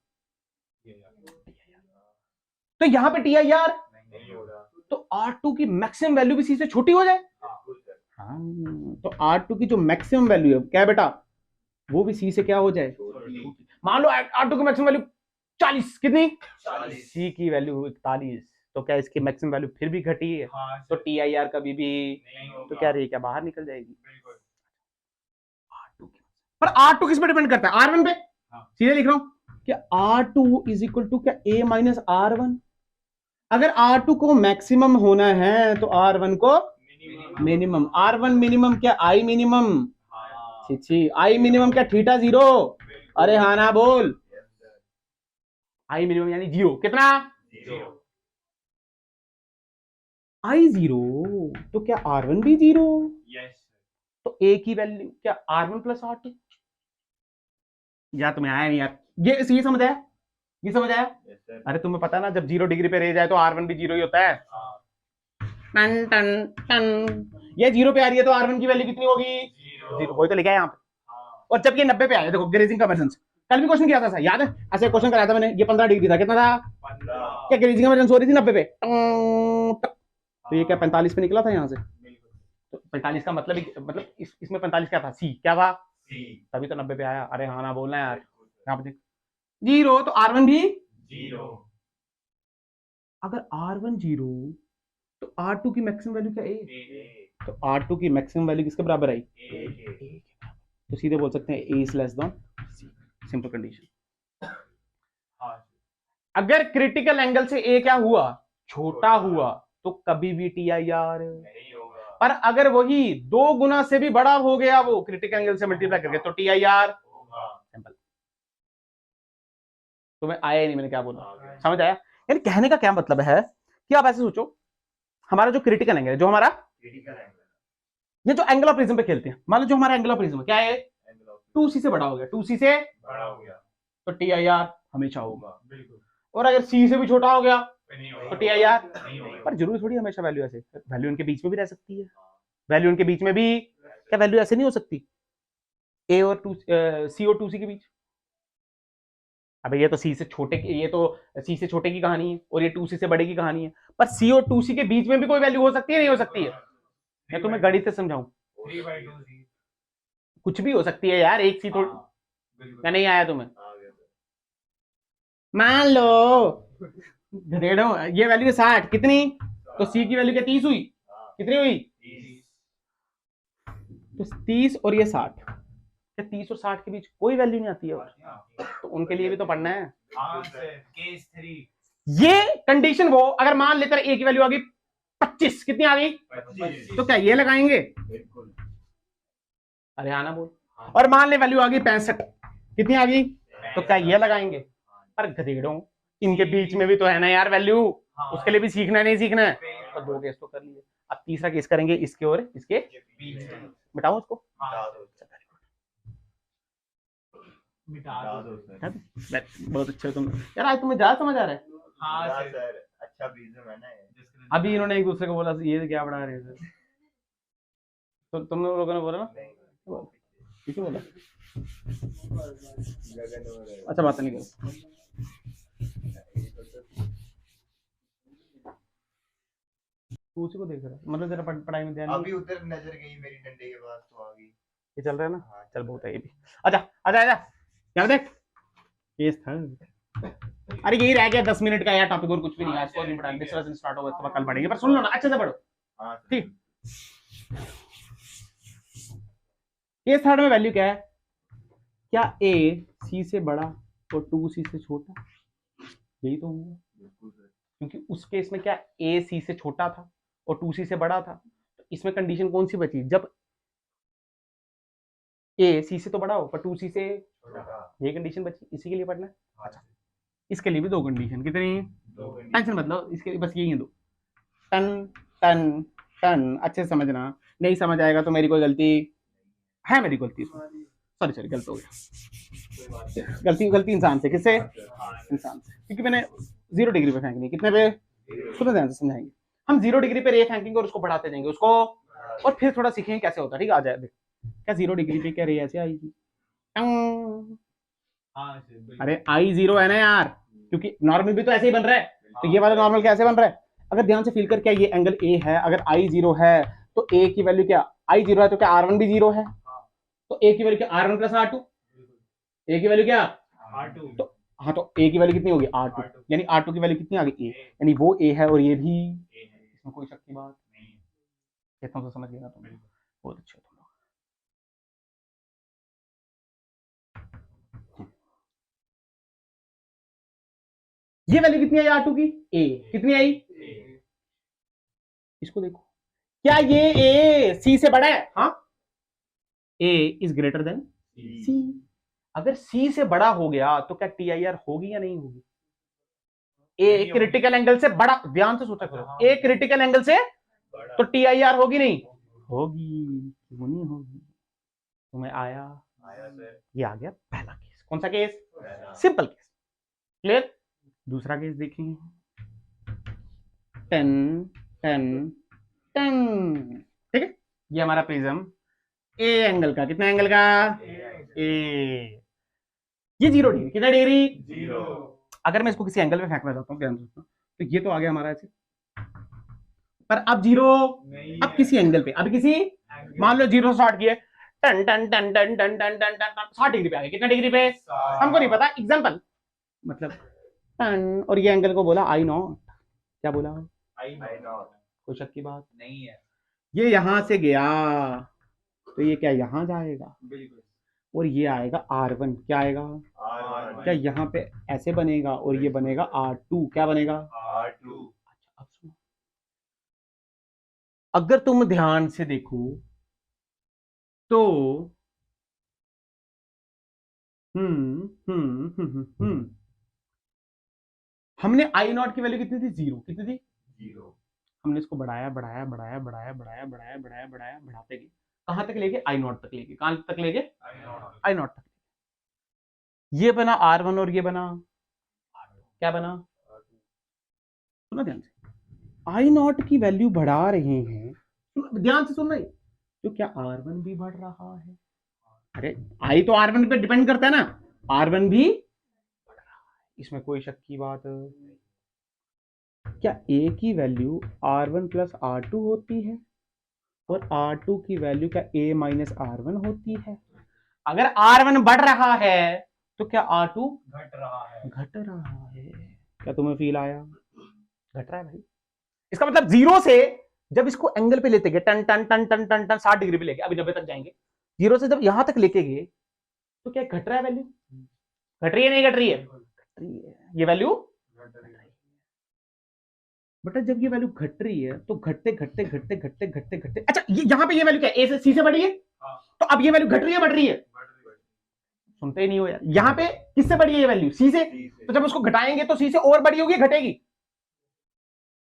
तो यहां पे TIR, तो R2 की मैक्सिमम वैल्यू भी सी से छोटी हो जाए। हाँ, तो R2 की जो मैक्सिमम वैल्यू है क्या है बेटा, वो भी सी से क्या हो जाए, मान लो R2 की मैक्सिमम वैल्यू 40, कितनी, सी की वैल्यू 41, तो क्या इसकी मैक्सिमम वैल्यू फिर भी घटी है, तो TIR कभी भी, तो क्या रही, क्या बाहर निकल जाएगी। पर R2 किस पे डिपेंड करता है, R1 पे, सीधे लिख रहा हूं कि R2 इज इक्वल टू क्या A माइनस R1, अगर R2 को मैक्सिमम होना है तो R1 को मिनिमम, R1 मिनिमम क्या I मिनिमम, आई मिनिमम क्या थीटा 0, अरे हाँ ना बोल, आई मिनिमम यानी 0, कितना, आई 0, तो क्या R1 भी 0, तो A की वैल्यू क्या R1 प्लस R2, या तुम्हें आया नहीं यार, ये समझ आया, ये समझ आया, अरे तुम्हें पता ना जब 0 डिग्री पे रह जाए तो R1 भी 0 ही होता है, टन टन टन, ये 0 पे आ रही है तो R1 की वैल्यू कितनी होगी, 0, वही तो लिखा है यहाँ पे, और जब ये 90 पे आया, देखो ग्रेजिंग कन्वर्जेंस, कल भी क्वेश्चन किया था, याद है, ऐसे क्वेश्चन कराया था मैंने, ये 15 डिग्री था, कितना था, क्या ग्रेजिंग कन्वर्जेंस हो रही थी 90 पे, तो ये क्या 45 पे निकला था यहाँ से, तो 45 का मतलब इसमें 45 क्या था, सी क्या था, तभी तो 90 पे आया, अरे हाँ ना बोलना यार, यहाँ पे 0, तो R1 भी 0, अगर R1 0 तो R2 की मैक्सिमम वैल्यू क्या ए, तो R2 की मैक्सिमम वैल्यू किसके बराबर आई, तो सीधे बोल सकते हैं A is less than C, simple condition. अगर क्रिटिकल एंगल से A क्या हुआ, छोटा हुआ, तो कभी भी TIR नहीं होगा, पर अगर वही 2 गुना से भी बड़ा हो गया वो क्रिटिकल एंगल से मल्टीप्लाई करके, तो TIR सिंपल। तुम्हें आया नहीं मैंने क्या बोला, समझ आया, यानी कहने का क्या मतलब है कि आप ऐसे सोचो, हमारा जो क्रिटिकल एंगल है, जो हमारा क्रिटिकल एंगल, ये जो एंगल ऑफ प्रिज्म पे खेलते हैं, मान लो जो हमारा एंगल ऑफ प्रिज्म क्या है, 2C से बड़ा हो गया, 2C से बड़ा हो गया, तो TIR हमेशा होगा, बिल्कुल, और अगर C से भी छोटा हो गया तो TIR, पर जरूरी थोड़ी हमेशा वैल्यू ऐसे, वैल्यू इनके बीच में भी रह सकती है, वैल्यू इनके बीच में भी, क्या वैल्यू ऐसे नहीं हो सकती, A और C और 2C के बीच, अब ये तो C से छोटे, ये तो C से छोटे की कहानी है और ये 2C से बड़े की कहानी है, पर C और 2C के बीच में भी कोई वैल्यू हो सकती है, नहीं हो सकती है, मैं तुम्हें गणित से समझाऊं, 3/2C कुछ भी हो सकती है यार, एक सी थोड़ी, क्या नहीं आया तुम्हें, मान लो गधेड़ो ये वैल्यू 60, कितनी, तो C की वैल्यू क्या 30 हुई, कितनी हुई, तो 30 और ये 60, क्या 30 और 60 के बीच कोई वैल्यू नहीं आती है, तो उनके लिए भी तो पढ़ना है, केस 3, ये कंडीशन वो, अगर मान लेकर A की वैल्यू आ गई 25, कितनी आ गई 25, तो क्या ये लगाएंगे, अरे आना बोल, और मान ले वैल्यू आ गई 65, कितनी आ गई, तो क्या ये लगाएंगे, पर गधेड़ों इनके बीच में भी तो है ना यार वैल्यू, उसके लिए भी सीखना है, नहीं सीखना है, तो 2 केस तो कर लिए, अब तीसरा केस करेंगे इसके और इसके बीच, मिटाओ उसको, बहुत अच्छे तुम यार, आज तुम्हें ज्यादा समझ आ रहा है, हाँ सर, अच्छा प्रिज्म है ना, अभी इन्होंने एक दूसरे को बोला ये क्या पढ़ा रहे थे, तो तुम लोगों ने बोला ना, ठीक है बोला, अच्छा बात नहीं करो। तू उसी को देख रहा है, मतलब तेरा पढ़ाई में ध्यान नहीं। अभी उधर नजर गई मेरी डंडे के पास तो आ गई। ये चल रहा है ना? हाँ, चल बहुत है ये भी। अच्छा अच्छा अच्छा यहाँ देख, केस था। अरे यही रह गया 10 मिनट का यार टॉपिक, और कुछ भी नहीं है। आज को नहीं पढ़ा, दूसरा दिन स्टार्ट होगा तो कल पढ़ेंगे, पर सुन लो ना अच्छे से पढ़ो। हाँ, ठीक। केस थर्ड में वैल्यू क्या है? क्या ए सी से बड़ा और 2c से छोटा? यही तो होगा, क्योंकि उस केस में क्या ए सी से छोटा था और 2c से बड़ा था। तो इसमें कंडीशन कौन सी बची? जब ए सी से तो बड़ा हो पर 2c से, ये कंडीशन बची, इसी के लिए पढ़ना है। अच्छा, इसके लिए भी दो कंडीशन, कितनी? टेंशन मतलब इसके लिए बस यही है दो। टन टन टन, अच्छे से समझना, नहीं समझ आएगा तो मेरी कोई गलती है, मेरी गलती, सॉरी सॉरी गलत हो गया, गलती इंसान से। किससे? इंसान से, क्योंकि मैंने 0 डिग्री पे फेंकनी। कितने पे? सुनो ध्यान से समझाएंगे हम। 0 डिग्री पे रे फेंकेंगे और उसको बढ़ाते जाएंगे उसको, और फिर थोड़ा सीखेंगे कैसे होता है। ठीक है, आ जाए देख क्या 0 डिग्री पे क्या रे ऐसे आएगी। अरे I0 है ना यार, क्योंकि नॉर्मल भी तो ऐसे ही बन रहा है, तो ये वाला नॉर्मल कैसे बन रहा है? अगर ध्यान से फील कर, क्या ये एंगल ए है, अगर I0 है तो ए की वैल्यू क्या? I0 है तो क्या R1 भी 0 है? तो ए की वैल्यू क्या? R1 plus R2। ए की वैल्यू क्या? R2। तो हाँ, तो ए की वैल्यू कितनी होगी? R2, यानी R2 की वैल्यू कितनी आ गई? ए, यानी वो ए है और ये भी, इसमें कोई शक की बात नहीं। कहता हूँ तो समझ गया तुम, बहुत अच्छे तुम लोग। ये वैल्यू कितनी आई R2 की? ए कितनी आई? इसको देखो, क्या ये ए सी से बड़ा है? हाँ, ए इज ग्रेटर देन सी। अगर सी से बड़ा हो गया तो क्या TIR होगी या नहीं होगी? ए क्रिटिकल एंगल से बड़ा, ध्यान से सोचा करो, ए क्रिटिकल एंगल से तो TIR होगी नहीं होगी? क्यों नहीं होगी? तुम्हें आया सर, ये आ गया पहला केस। कौन सा केस? Simple case. क्लियर? दूसरा केस देखेंगे। 10 10 10, ठीक है। ये हमारा प्रिज्म ए एंगल का, कितना एंगल का? ए। ये 0 डिग्री, कितना डिग्री? 0। अगर मैं इसको किसी एंगल पे फेंकना चाहता हूँ, ध्यान से, तो ये तो आ गया हमारा ऐसे, पर अब 0 अब किसी एंगल पे, अब किसी, मान लो 0 स्टार्ट किए, टन टन टन टन टन टन टन टन 60 डिग्री पे आ गया। कितना डिग्री पे? हमको नहीं पता, एग्जांपल मतलब टन, और ये एंगल को बोला I0। क्या बोला? I0। कोई शक की बात नहीं है। ये यहां से गया तो ये क्या यहां जाएगा? बिल्कुल। और ये आएगा R1। क्या आएगा? R1। क्या यहाँ पे ऐसे बनेगा और ये बनेगा R2। क्या बनेगा? R2। अच्छा, अब सुनो, अगर तुम ध्यान से देखो तो हमने I0 की वैल्यू कितनी थी? 0। कितनी थी? 0। हमने इसको बढ़ाया बढ़ाया बढ़ाया बढ़ाया बढ़ाया बढ़ाया बढ़ाया बढ़ाया बढ़ाते गए, कहां तक लेके? I0 तक लेके। कहां तक लेके? I0 तक। ये बना R1 और ये बना, क्या बना? सुना ध्यान से, I0 की वैल्यू बढ़ा रहे हैं, ध्यान से सुन रहे, तो क्या R1 भी बढ़ रहा है? अरे I तो R1 पे डिपेंड करता है ना, R1 भी बढ़ रहा है, इसमें कोई शक की बात नहीं। क्या A की वैल्यू R1 प्लस R2 होती है और R2 की वैल्यू क्या A माइनस R1 होती है? अगर R1 बढ़ रहा है तो क्या R2 घट रहा है? घट रहा है। क्या तुम्हें फील आया? घट रहा है भाई। इसका मतलब 0 से जब इसको एंगल पे लेते गए, टन टन टन टन टन टन 60 डिग्री पे लेके अभी 90 तक जाएंगे, 0 से जब यहां तक लेके गए तो क्या घट रहा है वैल्यू? घट रही है नहीं घट रही है? घट रही है। ये वैल्यू घट रही है। बेटा जब ये वैल्यू घट रही है तो घटते घटते घटते घटते घटते घटते, अच्छा ये यहां पे ये वैल्यू क्या है? ए से सी से बढ़ी है, तो अब ये वैल्यू घट रही है बढ़ रही है? सुनते ही नहीं हो यार। यहां पे किससे बढ़ी है ये वैल्यू? सी से। तो जब उसको घटाएंगे तो सी से और बड़ी होगी, घटेगी?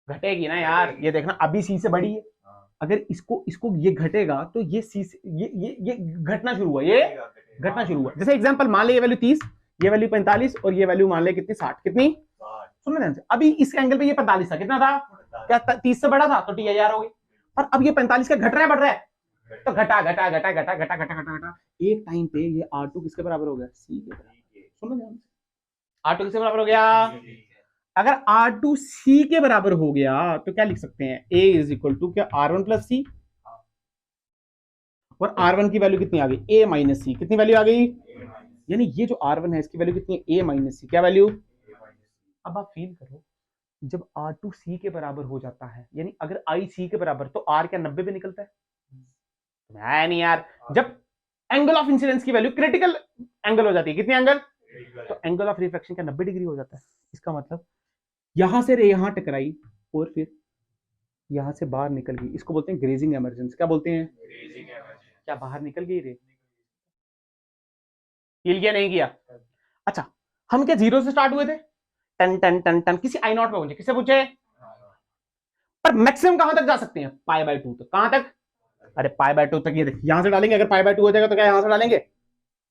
घटेगी ना यार। ये देखना अभी सी से बड़ी है, अगर इसको इसको ये घटेगा तो ये सी से ये घटना शुरू हुआ, ये घटना शुरू हुआ। जैसे एग्जांपल मान ले ये वैल्यू 30, ये वैल्यू 45 और ये वैल्यू मान ले कितनी? 60। कितनी? सुनो ध्यान से, अभी इस एंगल पे ये 45 था, कितना था? क्या 30 से बड़ा था तो TIR हो गई। और अब ये 45 का घट रहा है बढ़ रहा है, तो घटा घटा घटा घटा घटा घटा घटा घटा एक टाइम पे ये R2 किसके बराबर हो गया, C के बराबर। सुनो ध्यान से, R2 किसके बराबर हो गया, अगर R2 C के बराबर हो गया तो क्या लिख सकते हैं, A इज इक्वल टू क्या R1 प्लस C, और R1 की वैल्यू कितनी आ गई, A माइनस C, कितनी वैल्यू आ गई, यानी ये जो R1 है इसकी वैल्यू कितनी है, A माइनस C, क्या वैल्यू। अब आप फील करो जब R2 C के बराबर हो जाता है, यानी अगर I C के बराबर, तो R क्या 90 पे निकलता है नहीं यार, जब एंगल ऑफ इंसिडेंस की वैल्यू क्रिटिकल एंगल हो जाती है, कितनी एंगल, तो एंगल ऑफ रिफ्रैक्शन का 90 डिग्री हो जाता है। इसका मतलब यहां से रे यहां टकराई और फिर यहां से बाहर निकल गई, इसको बोलते हैं ग्रेजिंग एमर्जेंस। क्या बोलते हैं, क्या बाहर निकल गई रे, हिल गया नहीं किया। अच्छा, हम क्या जीरो से स्टार्ट हुए थे, टन टन टन टन, किसी आई नॉट पे पहुंचे, किससे पूछे, पर मैक्सिमम कहां तक जा सकते हैं, पाई बाय 2 तक। कहां तक, अरे पाई बाय 2 तक, ये देखिए यहां से डालेंगे, अगर पाई बाय 2 हो जाएगा तो क्या यहां से डालेंगे,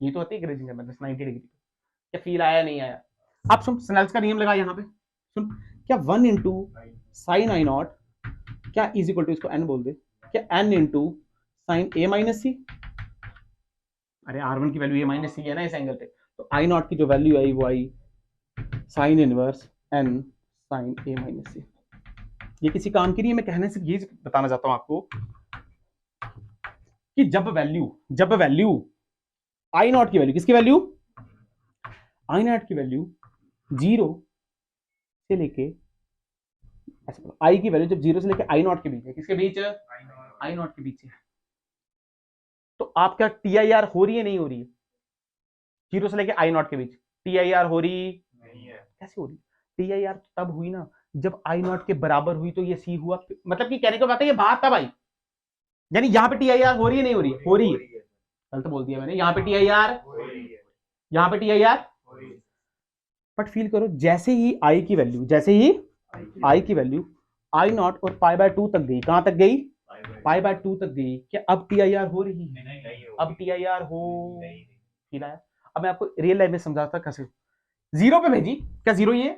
ये तो होती है ग्रेजिंग एमर्जेंस 90 डिग्री। क्या फील आया नहीं आया, आप सुन स्नेल्स का नियम लगा यहाँ पे, सुन क्या 1 इंटू साइन आई नॉट क्या इज इक्वल टू, इसको n बोल दे, क्या n into sine A minus C, अरे R1 की वैल्यू A माइनस सी है ना इस एंगल पे, तो आई नॉट की जो वैल्यू आई वो i sine inverse n sine A minus C. ये किसी काम की नहीं है, मैं कहने से ये बताना चाहता हूं आपको कि जब वैल्यू आई नॉट की वैल्यू, किसकी वैल्यू, आई नॉट की वैल्यू 0 से लेके, आई की वैल्यू जब 0 से लेके आई नॉट के बीच है, किसके बीच, आई नॉट के बीच है, तो आप क्या TIR हो रही है नहीं हो रही है, 0 से लेके आई नॉट के बीच TIR हो रही नहीं है, कैसे हो रही, TIR तब हुई ना जब आई नॉट के बराबर हुई, तो ये C हुआ, मतलब कि कहने का बात है ये बात तब आई, यानी यहां पे TIR हो रही है नहीं हो रही है, हो रही है, गलत बोल दिया मैंने, यहां पे TIR, यहां पे TIR, बट फील करो जैसे ही आई की वैल्यू आई नॉट और पाई बाय 2 तक गई, कहां तक गई, पाई बाय 2 तक गई, क्या अब TIR हो रही है, अब TIR हो, फील आया। अब मैं आपको रियल लाइफ में समझाता कैसे, 0 पे भेजी, क्या 0 ही है,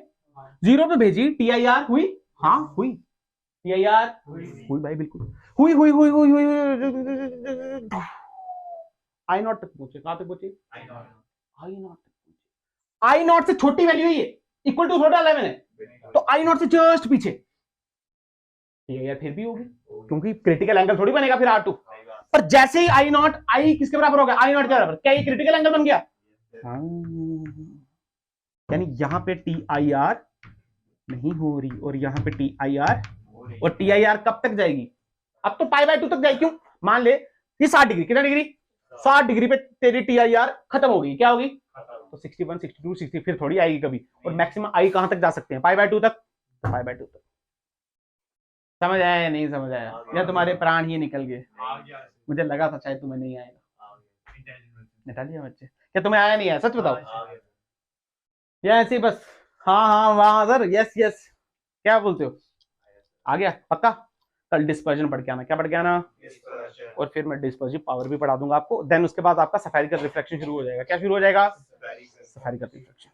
0 पे भेजी, TIR हुई, हाँ हुई, TIR हुई भाई, बिल्कुल हुई हुई हुई हुई हुई, आई नॉट तक पहुंचे, कहां तक पहुंचे, आई नॉट तक पहुंचे, आई नॉट से छोटी वैल्यू है ये, इक्वल टू थोड़ा डाला है मैंने, तो आई नॉट से जस्ट पीछे, TIR फिर भी होगी क्योंकि क्रिटिकल एंगल थोड़ी बनेगा फिर R2, पर जैसे ही आई नॉट, आई किसके बराबर हो गया, आई नॉट के बराबर, क्या ये क्रिटिकल एंगल बन गया, यानी यहां पे TIR नहीं हो रही और यहां पे TIR, और TIR कब तक जाएगी, अब तो पाई बाय 2 तक जाएगी, क्यों, मान ले ये 60 डिग्री, कितना डिग्री, 60 डिग्री पे तेरी TIR खत्म होगी, क्या होगी, तो 61 62 60 फिर थोड़ी आएगी कभी, और मैक्सिमम आई कहां तक जा सकते हैं, पाई बाय 2 तक, पाई बाय 2 तक। समझ आया या नहीं समझ आया, या तुम्हारे प्राण ही निकल गए, मुझे लगा था शायद तुम्हें नहीं आएगा, निकाल दिया बच्चे, क्या तुम्हें आया नहीं आया, सच बताओ, या ऐसे बस, हाँ हाँ वहां सर, यस यस, क्या बोलते हो, आ गया पक्का, कल डिस्पर्जन पढ़ के आना, क्या पढ़ के आना, और फिर मैं डिस्पर्सिव पावर भी पढ़ा दूंगा आपको, देन उसके बाद आपका सफेरिकल रिफ्रैक्शन शुरू हो जाएगा, क्या शुरू हो जाएगा, सफेरिकल रिफ्रैक्शन।